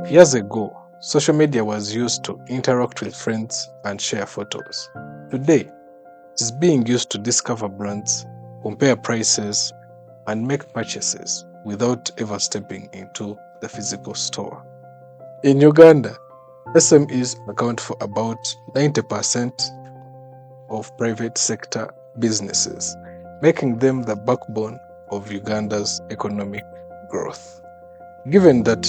Years ago, social media was used to interact with friends and share photos. Today, it is being used to discover brands, compare prices, and make purchases without ever stepping into the physical store. In Uganda, SMEs account for about 90% of private sector businesses, making them the backbone of Uganda's economic growth. Given that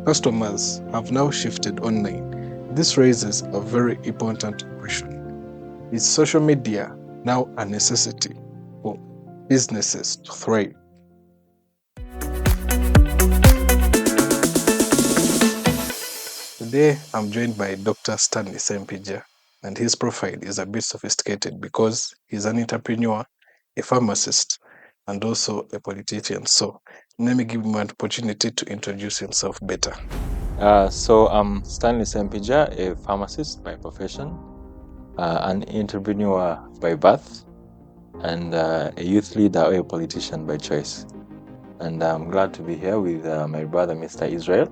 customers have now shifted online, this raises a very important question. Is social media now a necessity for businesses to thrive? Today, I'm joined by Dr. Stanley Ssempijja, and his profile is a bit sophisticated because he's an entrepreneur, a pharmacist, and also a politician. So, let me give him an opportunity to introduce himself better. So I'm Stanley Ssempijja, a pharmacist by profession, an entrepreneur by birth, and a youth leader or a politician by choice. And I'm glad to be here with my brother, Mr. Israel.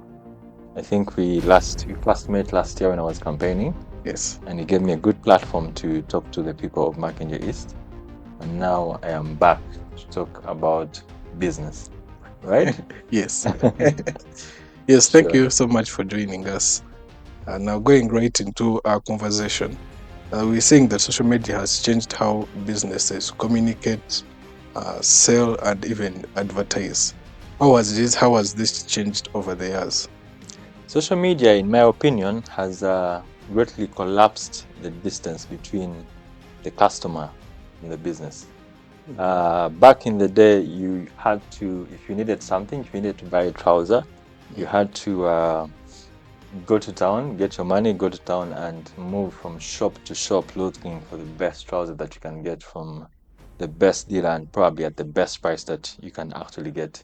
I think we first met last year when I was campaigning, Yes. and he gave me a good platform to talk to the people of Mackenzie East. And now I am back to talk about business, right? Yes. Yes, thank Sure. you so much for joining us. Now, going right into our conversation, we're seeing that social media has changed how businesses communicate, sell, and even advertise. How has this changed over the years? Social media, in my opinion, has greatly collapsed the distance between the customer and the business. Back in the day, you had to, if you needed something, if you needed to buy a trouser, you had to go to town, get your money, go to town, and move from shop to shop looking for the best trouser that you can get from the best dealer and probably at the best price that you can actually get.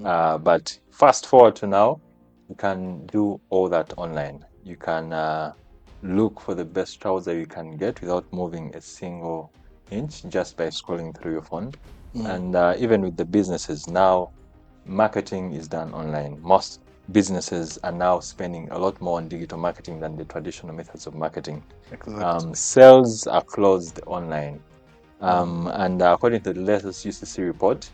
But fast forward to now, you can do all that online. You can look for the best trouser you can get without moving a single inch just by scrolling through your phone. And even with the businesses now, marketing is done online. Most businesses are now spending a lot more on digital marketing than the traditional methods of marketing. Exactly. Sales are closed online. And according to the latest UCC report,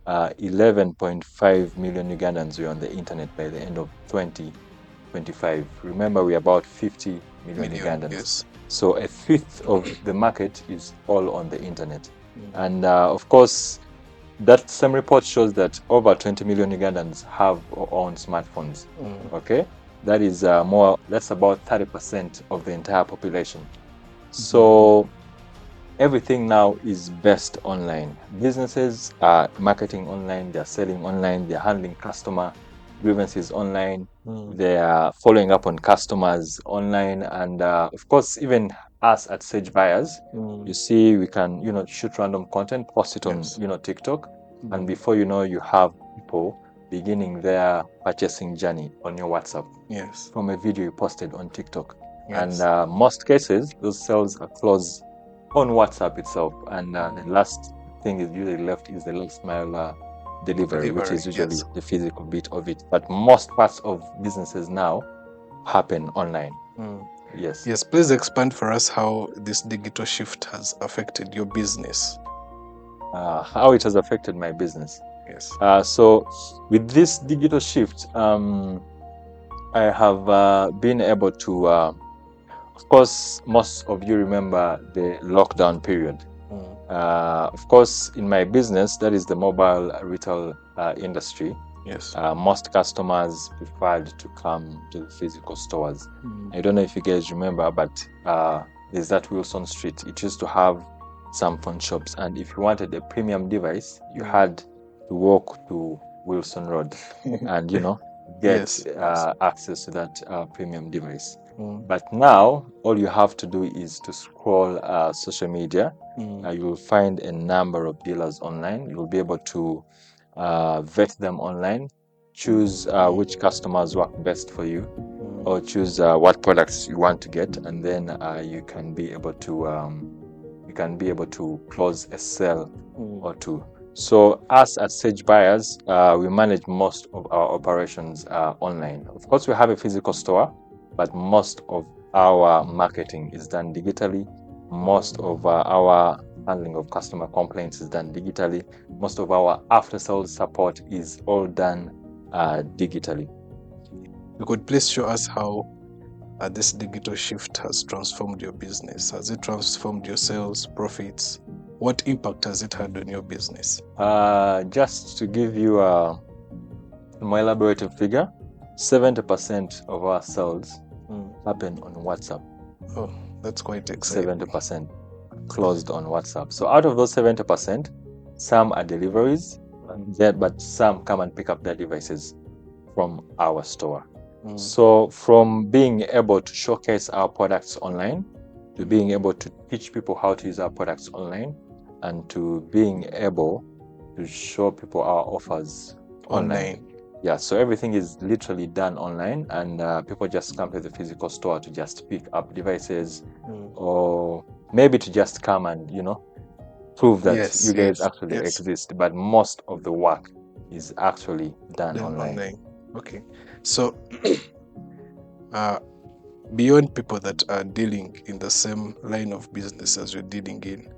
11.5 million Ugandans were on the internet by the end of 2025. Remember, we're about 50 million Ugandans. Yes. So a fifth of the market is all on the internet. And of course, that same report shows that over 20 million Ugandans have or own smartphones. Okay, that is that's about 30% of the entire population. So everything now is based online. Businesses are marketing online, they're selling online, they're handling customer grievances online, they are following up on customers online, and of course, even us at Sage Buyers, you see, we can shoot random content, post it on TikTok, and before you know, you have people beginning their purchasing journey on your WhatsApp. Yes. From a video you posted on TikTok. Yes. And most cases, those sales are closed on WhatsApp itself. And the last thing is usually left is the last mile delivery, which is usually the physical bit of it. But most parts of businesses now happen online. Yes. Yes, please expand for us how this digital shift has affected your business. How it has affected my business. Yes. So with this digital shift, I have been able to, of course, most of you remember the lockdown period. Of course, in my business, that is the mobile retail industry. Yes. Most customers preferred to come to the physical stores. I don't know if you guys remember, but there's that Wilson Street. It used to have some phone shops, and if you wanted a premium device, you had to walk to Wilson Road and get access to that premium device. But now all you have to do is to scroll social media. You will find a number of dealers online. You'll be able to vet them online, choose which customers work best for you, or choose what products you want to get, and then you can be able to close a sale or two. So us at Sage Buyers, we manage most of our operations online. Of course, we have a physical store, but most of our marketing is done digitally. Most of our handling of customer complaints is done digitally. Most of our after-sales support is all done digitally. You could please show us how this digital shift has transformed your business. Has it transformed your sales, profits? What impact has it had on your business? Just to give you a more elaborative figure, 70% of our sales happen on WhatsApp. Oh, that's quite exciting. 70% closed on WhatsApp. So out of those 70%, some are deliveries, but some come and pick up their devices from our store. So from being able to showcase our products online, to being able to teach people how to use our products online, and to being able to show people our offers online. Yeah, so everything is literally done online, and people just come to the physical store to just pick up devices, or maybe to just come and prove that you guys actually exist. But most of the work is actually done online. Okay, so beyond people that are dealing in the same line of business as you're dealing in,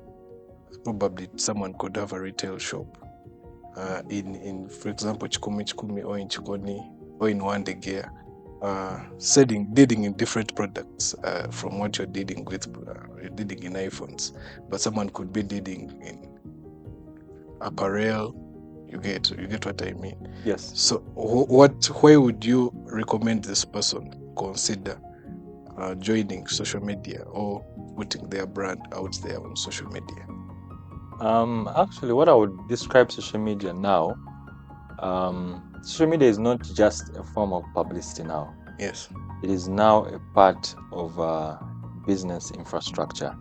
probably someone could have a retail shop in for example, Chikumi or in Chikoni or in Wande Gear, dealing in different products from what you're dealing with. You're dealing in iPhones, but someone could be dealing in apparel. You get what I mean? Yes. So why would you recommend this person consider joining social media or putting their brand out there on social media? Actually, what I would describe social media now, social media is not just a form of publicity now. Yes. It is now a part of business infrastructure.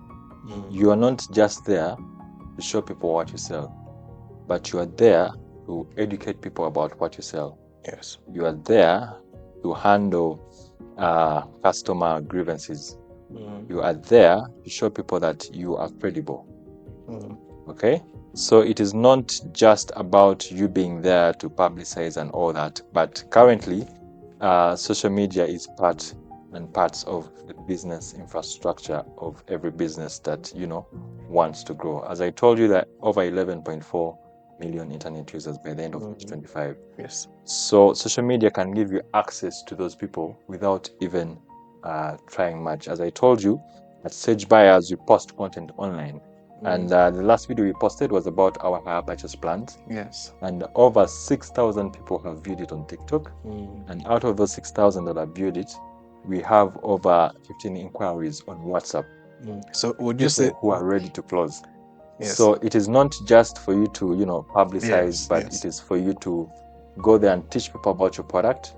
You are not just there to show people what you sell, but you are there to educate people about what you sell. Yes. You are there to handle customer grievances. You are there to show people that you are credible. Okay? So it is not just about you being there to publicize and all that, but currently social media is parts of the business infrastructure of every business that wants to grow. As I told you, that over 11.4 million internet users by the end of 2025. Yes. So social media can give you access to those people without even trying much. As I told you, at Sage Buyers, we post content online. And the last video we posted was about our hire purchase plans. Yes. And over 6,000 people have viewed it on TikTok. And out of those 6,000 that have viewed it, we have over 15 inquiries on WhatsApp. So would you say who are ready to close? Yes. So it is not just for you to publicize, but it is for you to go there and teach people about your product.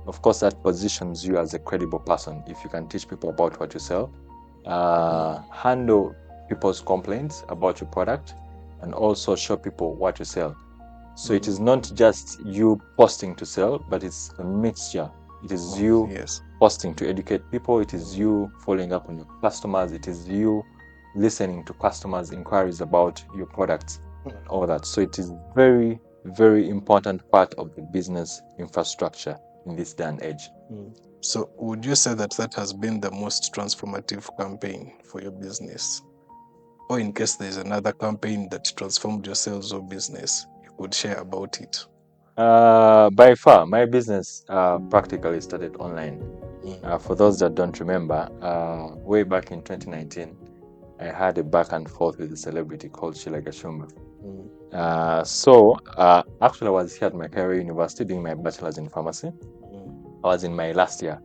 Of course, that positions you as a credible person if you can teach people about what you sell, handle people's complaints about your product, and also show people what you sell. So it is not just you posting to sell, but it's a mixture. It is you posting to educate people. It is you following up on your customers. It is you listening to customers' inquiries about your products, all that. So it is very, very important part of the business infrastructure in this day and age. So would you say that has been the most transformative campaign for your business? Or in case there's another campaign that transformed your sales or business, you could share about it? By far, my business practically started online. For those that don't remember, way back in 2019, I had a back and forth with a celebrity called Sheila Gashumba. Actually, I was here at my career university doing my bachelor's in pharmacy. I was in my last year.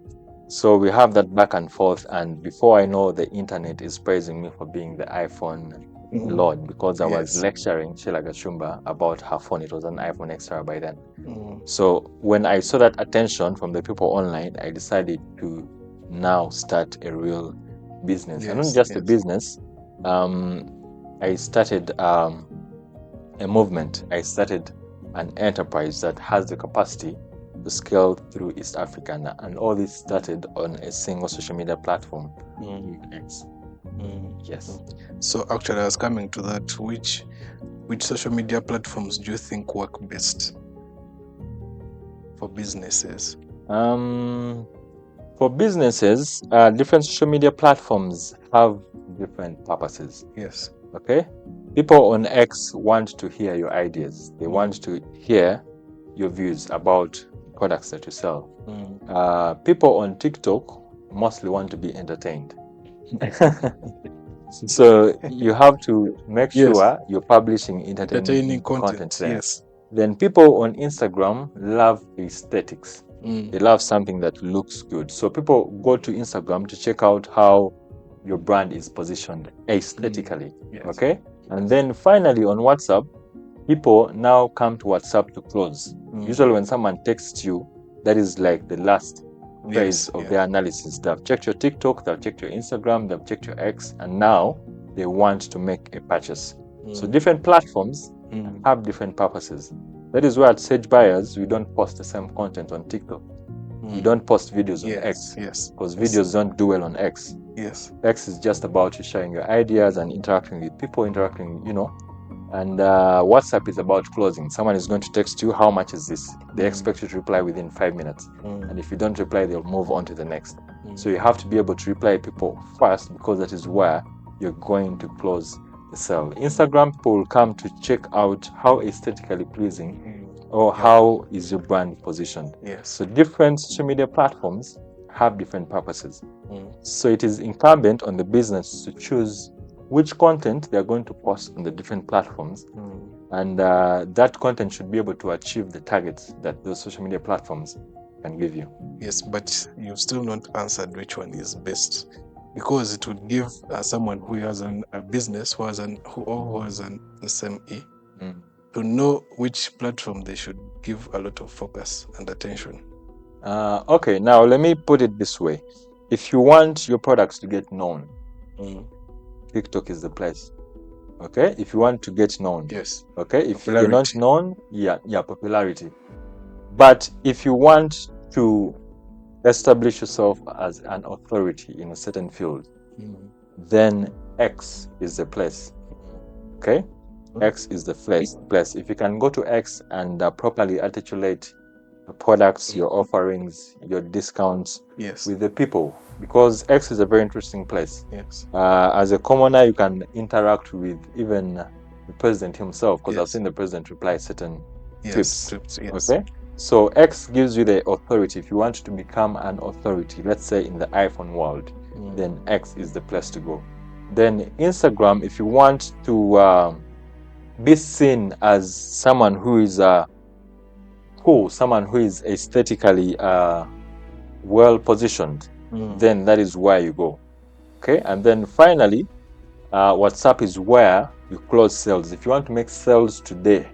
So we have that back and forth, and before I know, the internet is praising me for being the iPhone lord, because I was lecturing Sheila Gashumba about her phone. It was an iPhone Extra by then. So when I saw that attention from the people online, I decided to now start a real business. And not just a business. I started a movement. I started an enterprise that has the capacity to scale through East Africa, and all this started on a single social media platform. Yes. So actually, I was coming to that. Which which social media platforms do you think work best for businesses? For businesses, different social media platforms have different purposes. Yes. Okay, people on X want to hear your ideas. They want to hear your views about products that you sell. People on TikTok mostly want to be entertained. So you have to make Yes. sure you're publishing entertaining content there. Yes. Then people on Instagram love aesthetics. They love something that looks good. So people go to Instagram to check out how your brand is positioned aesthetically. Yes. Okay. And then finally on WhatsApp, people now come to WhatsApp to close. Usually when someone texts you, that is like the last phase of their analysis. They've checked your TikTok, they've checked your Instagram, they've checked your X, and now they want to make a purchase. So different platforms have different purposes. That is why at Sage Buyers, we don't post the same content on TikTok. We don't post videos on X. Yes. Because videos don't do well on X. Yes. X is just about you sharing your ideas and interacting with people, and WhatsApp is about closing. Someone is going to text you, how much is this? They expect you to reply within 5 minutes. And if you don't reply, they'll move on to the next. So you have to be able to reply people fast, because that is where you're going to close the sale. Instagram, people will come to check out how aesthetically pleasing or how is your brand positioned. Yes. So different social media platforms have different purposes. So it is incumbent on the business to choose which content they're going to post on the different platforms, and that content should be able to achieve the targets that those social media platforms can give you. Yes, but you've still not answered which one is best, because it would give someone who has a business, who has an SME, to know which platform they should give a lot of focus and attention. Okay, now let me put it this way. If you want your products to get known, TikTok is the place. Okay, if you want to get known. Yes. Okay, if you're not known, popularity. But if you want to establish yourself as an authority in a certain field, then X is the place. Okay, X is the place. If you can go to X and properly articulate the products, your offerings, your discounts with the people, because X is a very interesting place. Yes. As a commoner, you can interact with even the president himself, because I've seen the president reply certain tweets. Yes. Okay, so X gives you the authority. If you want to become an authority, let's say in the iPhone world, then X is the place to go. Then Instagram, if you want to be seen as someone who is cool, someone who is aesthetically well positioned, then that is where you go. Okay, and then finally, WhatsApp is where you close sales. If you want to make sales today,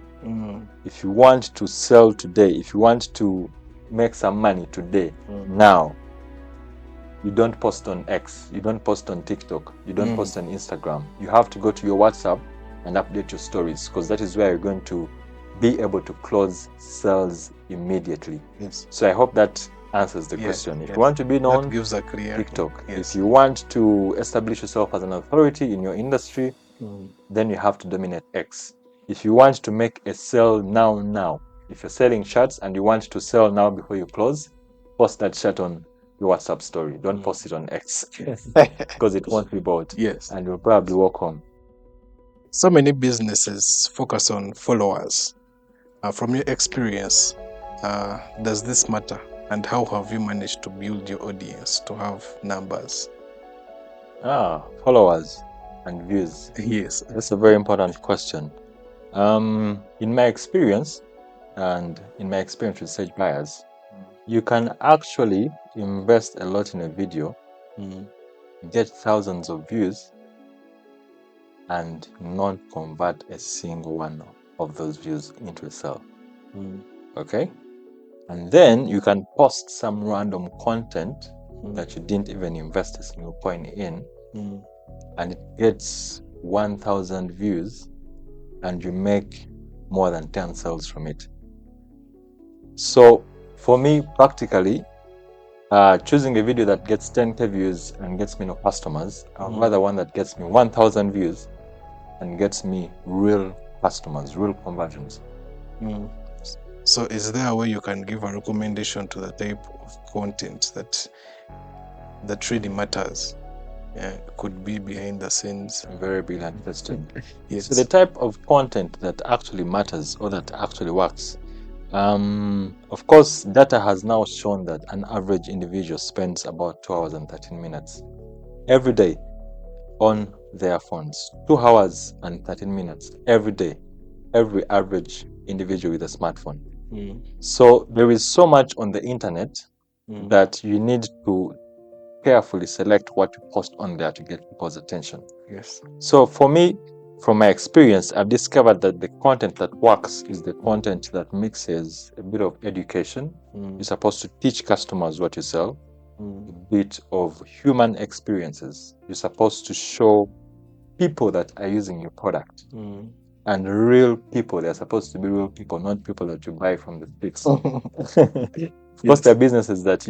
if you want to sell today, if you want to make some money today, now, you don't post on X, you don't post on TikTok, you don't post on Instagram. You have to go to your WhatsApp and update your stories, because that is where you're going to be able to close sales immediately. Yes. So I hope that answers the question. If you want to be known, that gives a clear TikTok. Yes. If you want to establish yourself as an authority in your industry, then you have to dominate X. If you want to make a sale now, if you're selling shirts and you want to sell now before you close, post that shirt on your WhatsApp story. Don't post it on X, because it won't be bought. Yes. And you'll probably walk home. So many businesses focus on followers. From your experience, does this matter? And how have you managed to build your audience to have numbers? Followers and views. Yes. That's a very important question. In my experience, and in my experience with Sage Buyers, you can actually invest a lot in a video, get thousands of views, and not convert a single one of those views into a sale. Okay? And then you can post some random content that you didn't even invest a single coin in, and it gets 1,000 views, and you make more than 10 sales from it. So for me, practically, choosing a video that gets 10K views and gets me no customers, I'd rather one that gets me 1,000 views and gets me real customers, real conversions. So is there a way you can give a recommendation to the type of content that really matters? Could be behind the scenes. Very brilliant question. Yes. So the type of content that actually matters or that actually works. Of course, data has now shown that an average individual spends about 2 hours and 13 minutes every day on their phones. 2 hours and 13 minutes every day, every average individual with a smartphone. So there is so much on the internet that you need to carefully select what you post on there to get people's attention. Yes. So for me, from my experience, I've discovered that the content that works is the content that mixes a bit of education. You're supposed to teach customers what you sell, a bit of human experiences. You're supposed to show people that are using your product. And real people. They're supposed to be real people, not people that you buy from the streets. Of course, there are businesses that,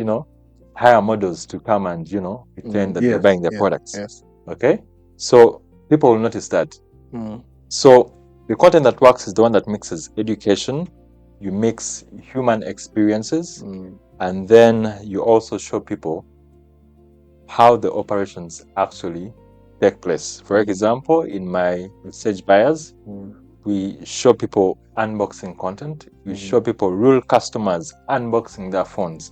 hire models to come and, pretend that they're buying their products. Yes. Okay? So people will notice that. So the content that works is the one that mixes education, you mix human experiences, and then you also show people how the operations actually take place. For example, in my Sage Buyers, we show people unboxing content. We show people real customers unboxing their phones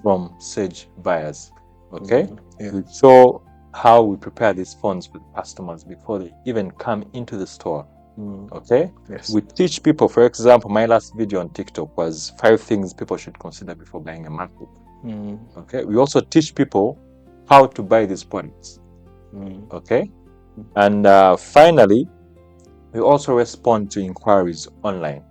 from Sage Buyers. Okay? We show how we prepare these phones with customers before they even come into the store. Okay? Yes. We teach people, for example, my last video on TikTok was 5 things people should consider before buying a MacBook. Okay? We also teach people how to buy these products. Okay? And finally, we also respond to inquiries online.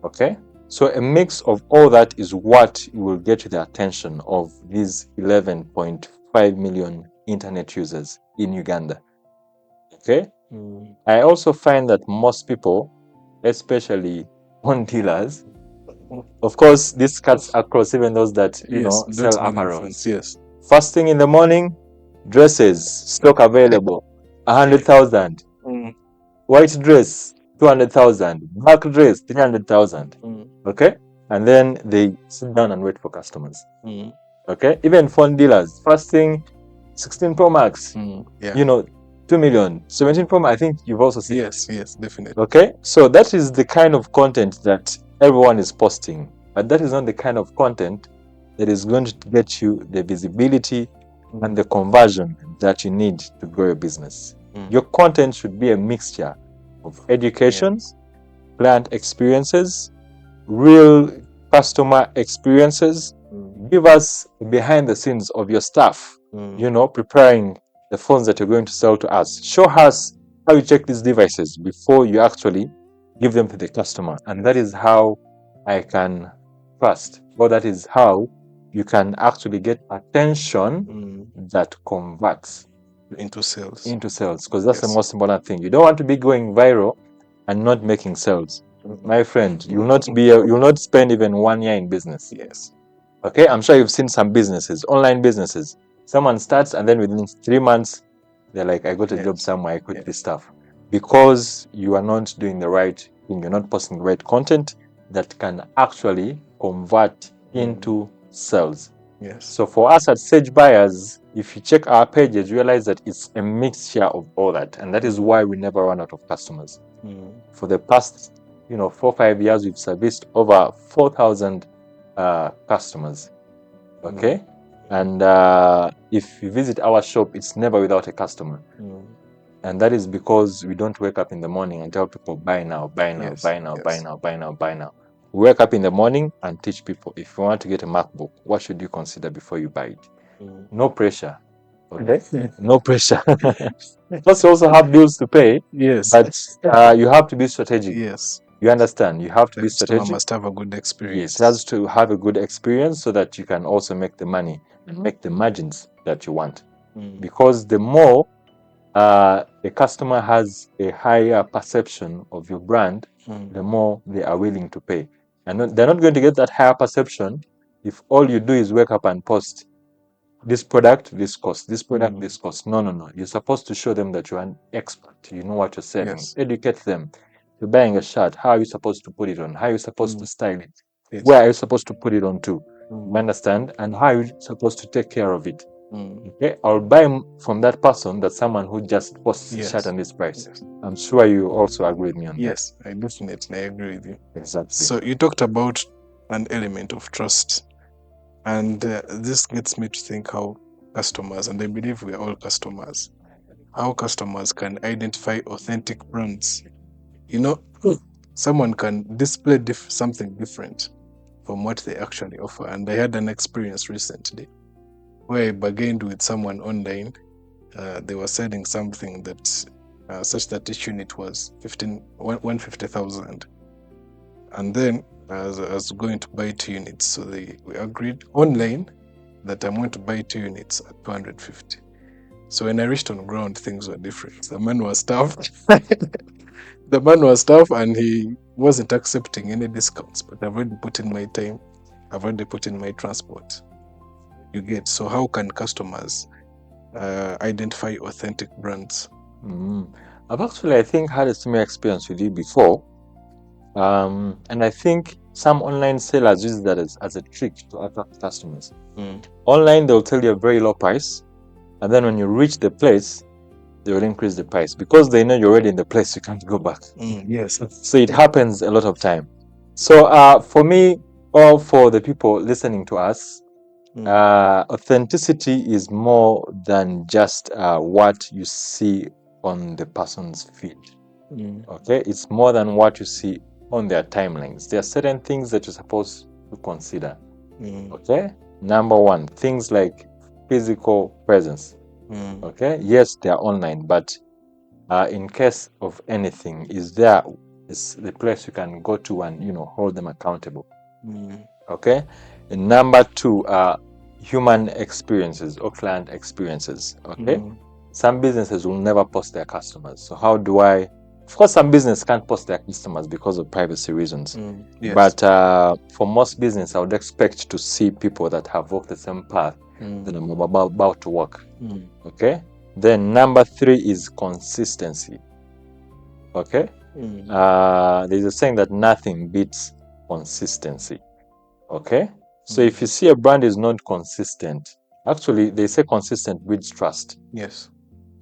Okay? So a mix of all that is what will get you the attention of these 11.5 million internet users in Uganda. Okay? I also find that most people, especially phone dealers, of course, this cuts across even those that, sell apparel. Yes. First thing in the morning, dresses, stock available, 100,000. White dress, 200,000. Black dress, 300,000. Okay? And then they sit down and wait for customers. Okay? Even phone dealers, first thing, 16 Pro Max, 2 million. 17 Pro Max, I think you've also seen. Yes, definitely. Okay? So that is the kind of content that everyone is posting. But that is not the kind of content that is going to get you the visibility and the conversion that you need to grow your business. Your content should be a mixture of education, client experiences, real customer experiences. Give us behind the scenes of your staff, preparing the phones that you're going to sell to us. Show us how you check these devices before you actually give them to the customer. And that is how I can trust, or that is how you can actually get attention that converts into sales. Because that's the most important thing. You don't want to be going viral and not making sales. My friend, you'll not spend even 1 year in business. Yes. Okay, I'm sure you've seen some businesses, online businesses. Someone starts and then within 3 months, they're like, I got a job somewhere, I quit this stuff. Because you are not doing the right thing, you're not posting the right content that can actually convert into sales. Yes. So for us at Sage Buyers, if you check our pages, realize that it's a mixture of all that. And that is why we never run out of customers. For the past 4 or 5 years, we've serviced over 4,000 customers. Okay? And if you visit our shop, it's never without a customer. And that is because we don't wake up in the morning and tell people, buy now, buy now, buy now, buy now, buy now, buy now. We wake up in the morning and teach people, if you want to get a MacBook, what should you consider before you buy it? No pressure. Okay? No pressure. Plus, you also have bills to pay. Yes. But you have to be strategic. Yes. You understand? You have to be strategic. Must have a good experience. Yes, it has to have a good experience so that you can also make the money and make the margins that you want. Because the more the customer has a higher perception of your brand, the more they are willing to pay. And they're not going to get that higher perception if all you do is wake up and post this product, this cost, this product, this cost. No. You're supposed to show them that you're an expert. You know what you're selling. Educate them. you're buying a shirt, how are you supposed to put it on? How are you supposed to style it? Yes. Where are you supposed to put it on to? Mm. You understand? And how are you supposed to take care of it? Mm. Okay, I'll buy from that person, that someone who just posts a Yes. shirt on this price. Yes. I'm sure you also agree with me on that. Yes, I definitely agree with you. Exactly. So you talked about an element of trust, and this gets me to think how customers, and I believe we are all customers, how customers can identify authentic brands. You know, someone can display something different from what they actually offer. And I had an experience recently where I bargained with someone online. They were selling something that such that each unit was 150,000. And then I was going to buy 2 units. So we agreed online that I'm going to buy 2 units at 250. So when I reached on ground, things were different. The man was tough. The man was tough, and he wasn't accepting any discounts. But I've already put in my time. I've already put in my transport. You get. So how can customers identify authentic brands? I've actually, I think, had a similar experience with you before. And I think some online sellers use that as a trick to attract customers. Online, they'll tell you a very low price, and then when you reach the place, they will increase the price because they know you're already in the place. You can't go back. Yes. So it happens a lot of time. So for me, or for the people listening to us, authenticity is more than just what you see on the person's feed. Okay, it's more than what you see on their timelines. There are certain things that you're supposed to consider. Okay, number one, things like physical presence. Okay, yes, they are online, but in case of anything, is the place you can go to and hold them accountable. Okay, and number two, human experiences or client experiences. Okay, some businesses will never post their customers. So how do I? Of course, some business can't post their customers because of privacy reasons. Yes. But for most business, I would expect to see people that have walked the same path that I'm about to walk. Okay. Then number three is consistency. Okay. There's a saying that nothing beats consistency. Okay. So if you see a brand is not consistent, actually they say consistent breeds trust. Yes.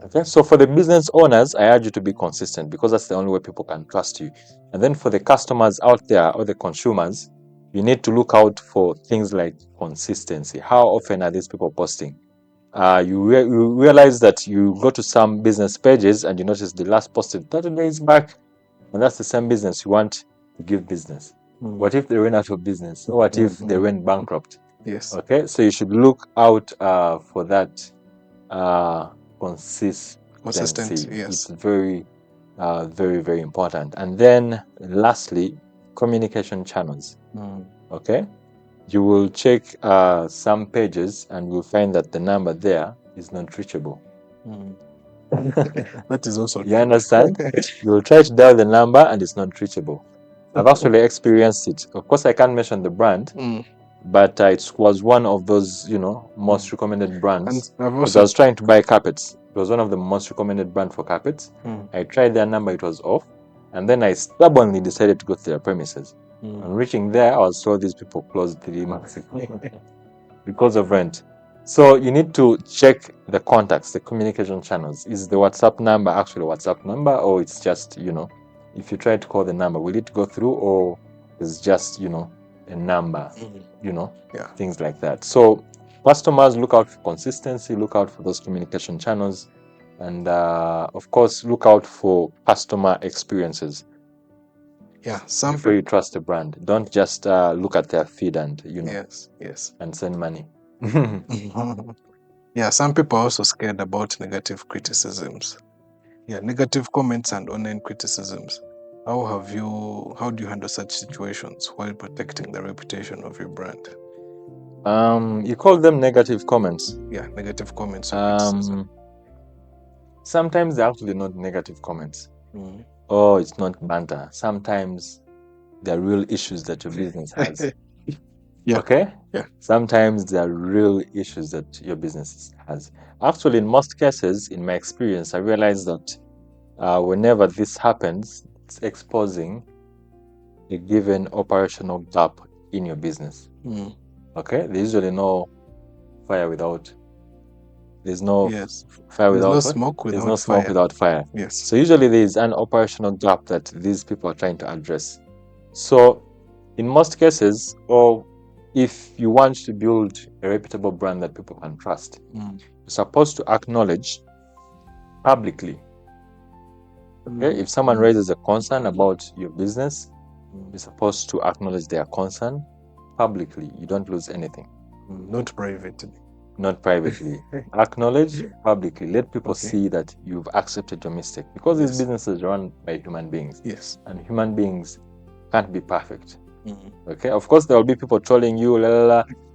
Okay, so for the business owners, I urge you to be consistent because that's the only way people can trust you. And then for the customers out there or the consumers, you need to look out for things like consistency. How often are these people posting? You realize that you go to some business pages and you notice the last posted 30 days back, and that's the same business you want to give business. What if they went out of business? Or what if they went bankrupt? Yes. Okay, so you should look out for that consistency. Yes. It's very, very, very important. And then lastly, communication channels. Okay, you will check some pages and you'll find that the number there is not reachable. That is also You understand? You will try to dial the number and it's not reachable. I've actually experienced it. Of course, I can't mention the brand, but it was one of those, most recommended brands. And I've Because also I was trying to buy carpets. It was one of the most recommended brand for carpets. I tried their number, it was off. And then I stubbornly decided to go to their premises. On reaching there, I was told these people closed 3 months ago because of rent. So you need to check the contacts, the communication channels. Is the WhatsApp number actually a WhatsApp number, or it's just, if you try to call the number, will it go through, or it's just, a number, things like that. So customers, look out for consistency, look out for those communication channels, and of course, look out for customer experiences. Before you trust a brand, don't just look at their feed and yes. and send money. Yeah, some people are also scared about negative criticisms. Yeah, negative comments and online criticisms. How do you handle such situations while protecting the reputation of your brand? You call them negative comments. Yeah, negative comments or criticism. Sometimes they're actually not negative comments. Oh, it's not banter. Sometimes there are real issues that your business has. Yeah. Okay? Yeah. Sometimes there are real issues that your business has. Actually, in most cases, in my experience, I realized that whenever this happens, it's exposing a given operational gap in your business. Okay, there's usually no fire without. There's no Yes. fire There's without no what? smoke There's without no smoke fire. without fire. Yes. So usually there is an operational gap that these people are trying to address. So in most cases, or if you want to build a reputable brand that people can trust, you're supposed to acknowledge publicly. Okay? If someone raises a concern about your business, you're supposed to acknowledge their concern publicly. You don't lose anything. Not privately. Not privately. Acknowledge publicly. Let people Okay. see that you've accepted your mistake, because Yes. these businesses are run by human beings. Yes. And human beings can't be perfect. Okay, of course there will be people trolling you,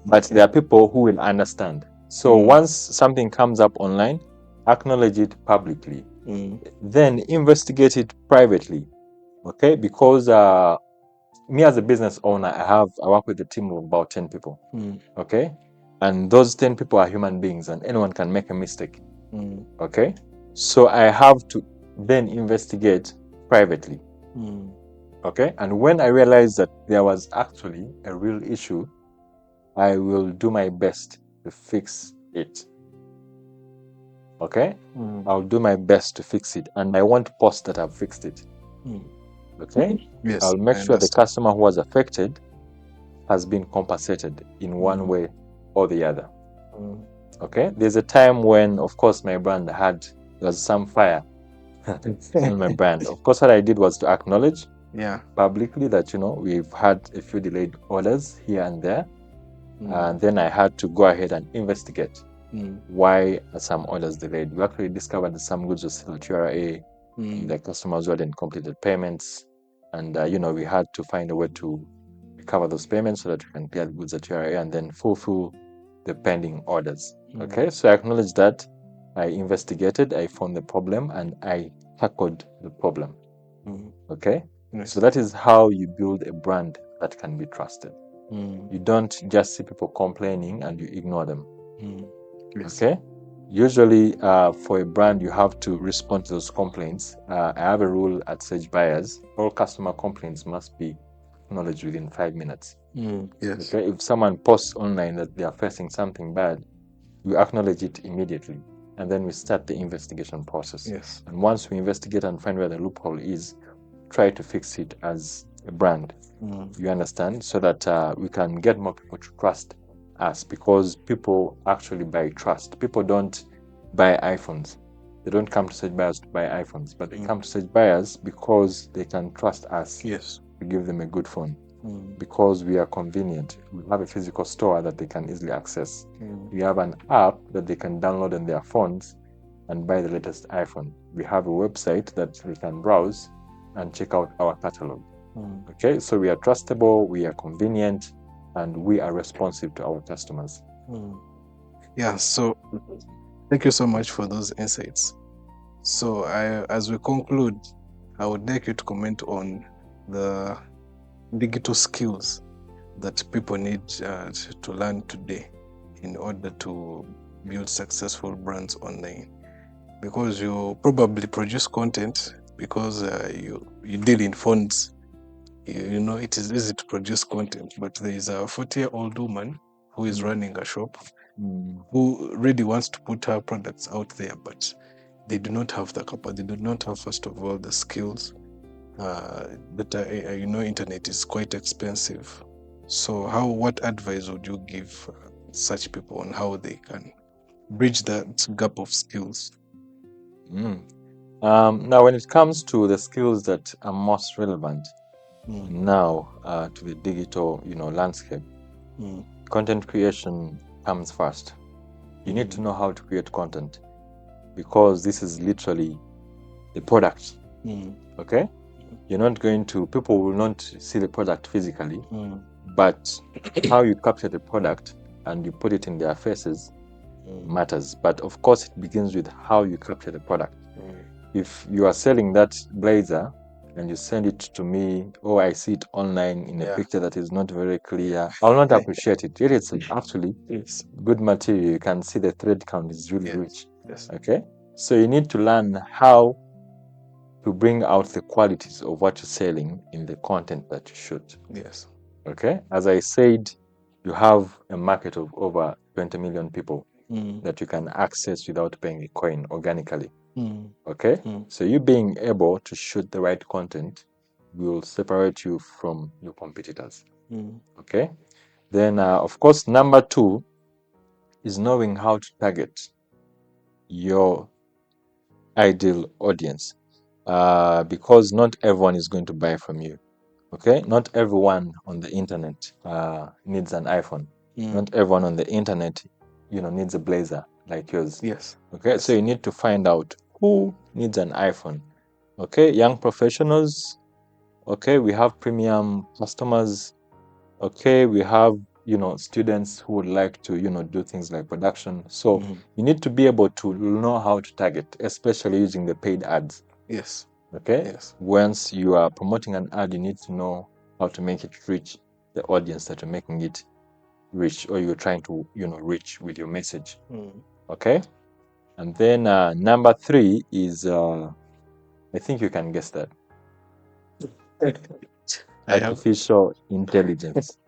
but there are people who will understand. So once something comes up online, acknowledge it publicly, then investigate it privately. Okay, because me as a business owner, I work with a team of about 10 people. Okay, and those 10 people are human beings, and anyone can make a mistake. Okay, so I have to then investigate privately. Okay, and when I realized that there was actually a real issue, I will do my best to fix it. Okay, I'll do my best to fix it, and I won't post that I've fixed it. Okay, Yes. I'll make sure the customer who was affected has been compensated in one way or the other. Okay, there's a time when, of course, my brand there was some fire in my brand. Of course, what I did was to acknowledge publicly that we've had a few delayed orders here and there, and then I had to go ahead and investigate why some orders delayed. We actually discovered that some goods were still at URA, the customers who hadn't completed payments, and we had to find a way to recover those payments so that we can clear the goods at URA and then fulfill the pending orders. Okay, so I acknowledge that, I investigated, I found the problem, and I tackled the problem. Okay, so that is how you build a brand that can be trusted. You don't just see people complaining and you ignore them. Okay, usually for a brand you have to respond to those complaints. I have a rule at Sage Buyers: all customer complaints must be acknowledged within 5 minutes. Yes. Okay, if someone posts online that they are facing something bad, we acknowledge it immediately, and then we start the investigation process. Yes. And once we investigate and find where the loophole is, try to fix it as a brand. You understand? So that we can get more people to trust us, because people actually buy trust. People don't buy iPhones. They don't come to Sage Buyers to buy iPhones, but they come to Sage Buyers because they can trust us Yes. to give them a good phone. Because we are convenient. We have a physical store that they can easily access. We have an app that they can download on their phones and buy the latest iPhone. We have a website that they can browse and check out our catalog. Okay, so we are trustable, we are convenient, and we are responsive to our customers. Yeah, so thank you so much for those insights. So as we conclude, I would like you to comment on the digital skills that people need to learn today in order to build successful brands online. Because you probably produce content, because you deal in phones, you know it is easy to produce content, but there is a 40-year-old woman who is running a shop who really wants to put her products out there, but they do not have the capacity. They do not have, first of all, the skills. Internet is quite expensive. So what advice would you give such people on how they can bridge that gap of skills? Now, when it comes to the skills that are most relevant now to the digital landscape, content creation comes first. You need to know how to create content, because this is literally the product. Okay, people will not see the product physically, but how you capture the product and you put it in their faces matters. But of course, it begins with how you capture the product. If you are selling that blazer and you send it to me, or I see it online in a picture that is not very clear, I'll not appreciate it. Yet it's actually good material. You can see the thread count is really rich. Okay, so you need to learn how to bring out the qualities of what you're selling in the content that you shoot. Yes. Okay, as I said, you have a market of over 20 million people that you can access without paying a coin organically. Okay, so you being able to shoot the right content will separate you from your competitors. Okay, then of course, number 2 is knowing how to target your ideal audience, because not everyone is going to buy from you. Okay, not everyone on the internet needs an iPhone. Not everyone on the internet, needs a blazer like yours. Yes. Okay, Yes. so you need to find out who needs an iPhone. Okay, young professionals. Okay, we have premium customers. Okay, we have students who would like to do things like production. So you need to be able to know how to target, especially using the paid ads. Yes. Okay, Yes. once you are promoting an ad, you need to know how to make it reach the audience that you're making it reach, or you're trying to reach with your message. Okay, and then number 3 is I think you can guess that. Artificial intelligence.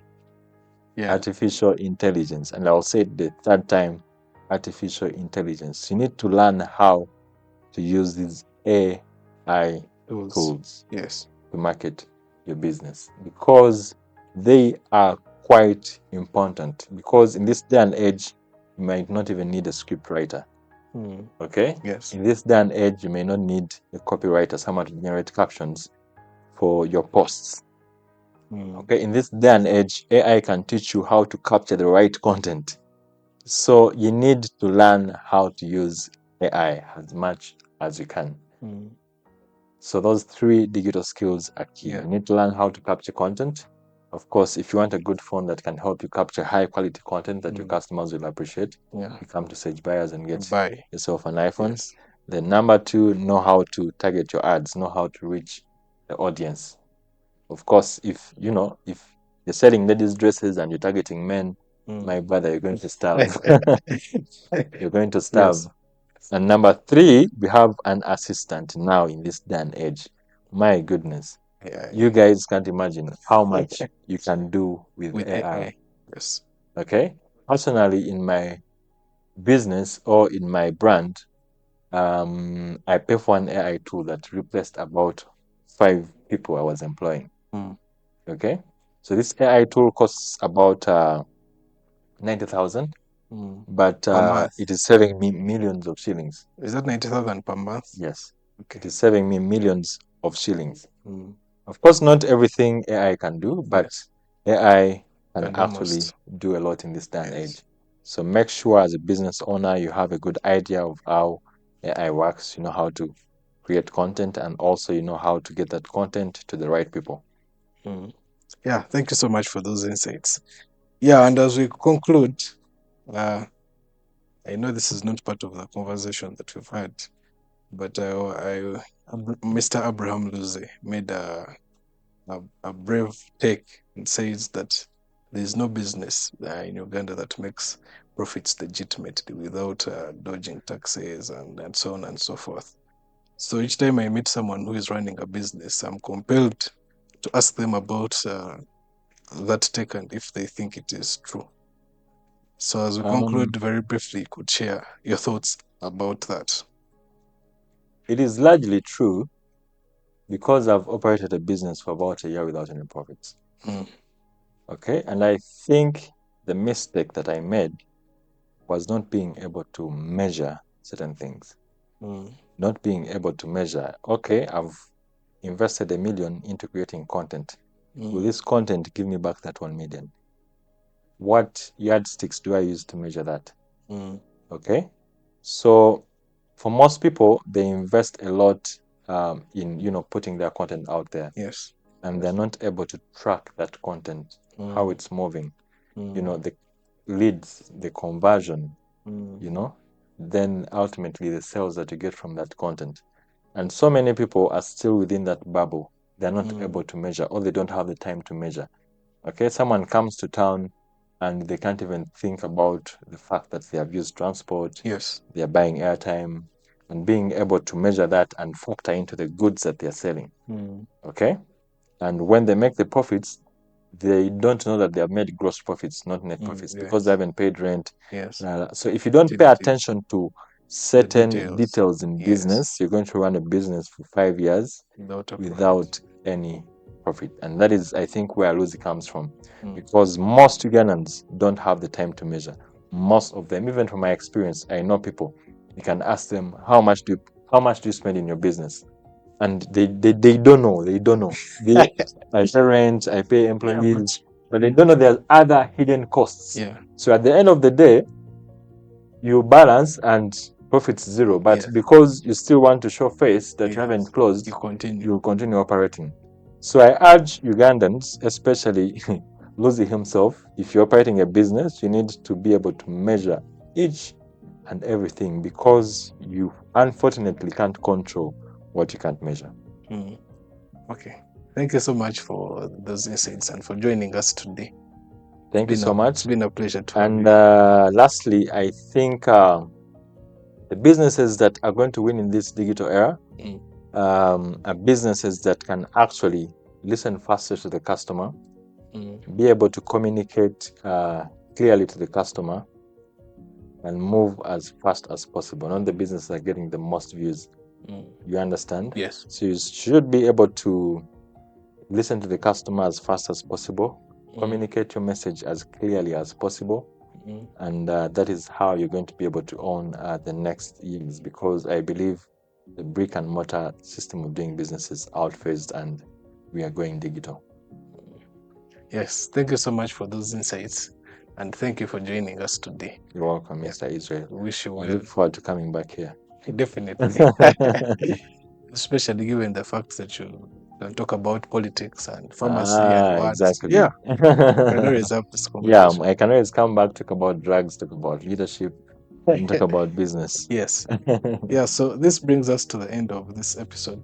Yeah. Artificial intelligence. And I'll say it the third time, artificial intelligence. You need to learn how to use these AI tools Yes. to market your business, because they are quite important. Because in this day and age, you might not even need a script writer. Okay? Yes. In this day and age, you may not need a copywriter, someone to generate captions for your posts. Okay, in this day and age, AI can teach you how to capture the right content. So you need to learn how to use AI as much as you can. So those 3 digital skills are key. Yeah. You need to learn how to capture content. Of course, if you want a good phone that can help you capture high quality content that your customers will appreciate, Yeah. you come to Sage Buyers and get Buy. yourself an iPhone. Yes. Then number 2, know how to target your ads, know how to reach the audience. Of course, if you're selling ladies' dresses and you're targeting men, my brother, you're going to starve. You're going to starve. Yes. And number 3, we have an assistant now in this day and age. My goodness. AI. You guys can't imagine how much you can do with AI. AI. Yes. Okay? Personally, in my business or in my brand, I pay for an AI tool that replaced about 5 people I was employing. Okay? So this AI tool costs about 90,000, but Per month. it is saving me millions of shillings. Is that 90,000 per month? Yes. Okay. It is saving me millions of shillings. Of course, not everything AI can do, but Yes. AI can Can do actually most. do a lot in this day and Yes. age. So make sure as a business owner, you have a good idea of how AI works, you know how to create content, and also you know how to get that content to the right people. Yeah. Thank you so much for those insights. Yeah. And as we conclude, I know this is not part of the conversation that we've had, but Mr. Abraham Luze made a brave take and says that there is no business in Uganda that makes profits legitimately without dodging taxes and so on and so forth. So each time I meet someone who is running a business, I'm compelled to ask them about that take and if they think it is true. So as we conclude, very briefly, you could share your thoughts about that. It is largely true because I've operated a business for about a year without any profits. Okay, and I think the mistake that I made was not being able to measure certain things. Not being able to measure, okay, I've invested $1 million into creating content. Will this content give me back that 1 million? What yardsticks do I use to measure that? Okay, so for most people, they invest a lot in putting their content out there. Yes. And they're not able to track that content, how it's moving, the leads, the conversion, then ultimately the sales that you get from that content. And so many people are still within that bubble. They're not able to measure, or they don't have the time to measure. Okay, someone comes to town and they can't even think about the fact that they have used transport. Yes. They're buying airtime, and being able to measure that and factor into the goods that they're selling. Okay? And when they make the profits, they don't know that they have made gross profits, not net profits, because they haven't paid rent. Yes. So if you don't pay attention to certain details in Yes. business, you're going to run a business for 5 years without any profit. And that is, I think, where Lucy comes from. Because most Ugandans don't have the time to measure. Most of them, even from my experience, I know people, you can ask them, how much do you spend in your business? And they don't know. They don't know. I pay rent, I pay employees, but they don't know there's other hidden costs. Yeah. So at the end of the day, you balance and profit's zero. But because you still want to show face that you haven't closed, you continue operating. So I urge Ugandans, especially Lucy himself, if you're operating a business, you need to be able to measure each and everything, because you unfortunately can't control what you can't measure. Okay. Thank you so much for those insights and for joining us today. Thank you so much. It's been a pleasure to And have you. lastly, I think the businesses that are going to win in this digital era are businesses that can actually listen faster to the customer, be able to communicate clearly to the customer, and move as fast as possible. Not the businesses that are getting the most views. You understand? Yes. So you should be able to listen to the customer as fast as possible, communicate your message as clearly as possible, and that is how you're going to be able to own the next years, because I believe the brick and mortar system of doing business is outphased and we are going digital. Yes, thank you so much for those insights, and thank you for joining us today. You're welcome, Mr. Israel. Wish you well. I look forward to coming back here. Definitely. Especially given the fact that you can talk about politics and pharmacy and what. Exactly. Yeah. You can always have this conversation. I can always come back, talk about drugs, talk about leadership, and talk about business. Yes. Yeah, so this brings us to the end of this episode.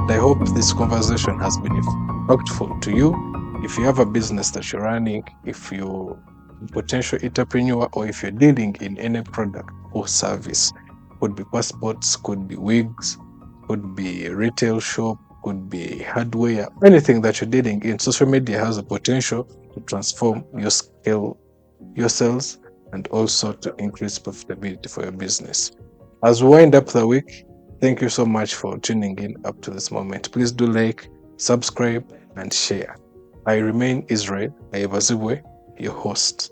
I hope this conversation has been helpful to you. If you have a business that you're running, if you're a potential entrepreneur, or if you're dealing in any product or service, could be passports, could be wigs, could be a retail shop, could be hardware, anything that you're dealing in, social media has a potential to transform your scale, your sales, and also to increase profitability for your business. As we wind up the week, thank you so much for tuning in up to this moment. Please do like, subscribe, and share. I remain Israel Ayabazibwe, your host.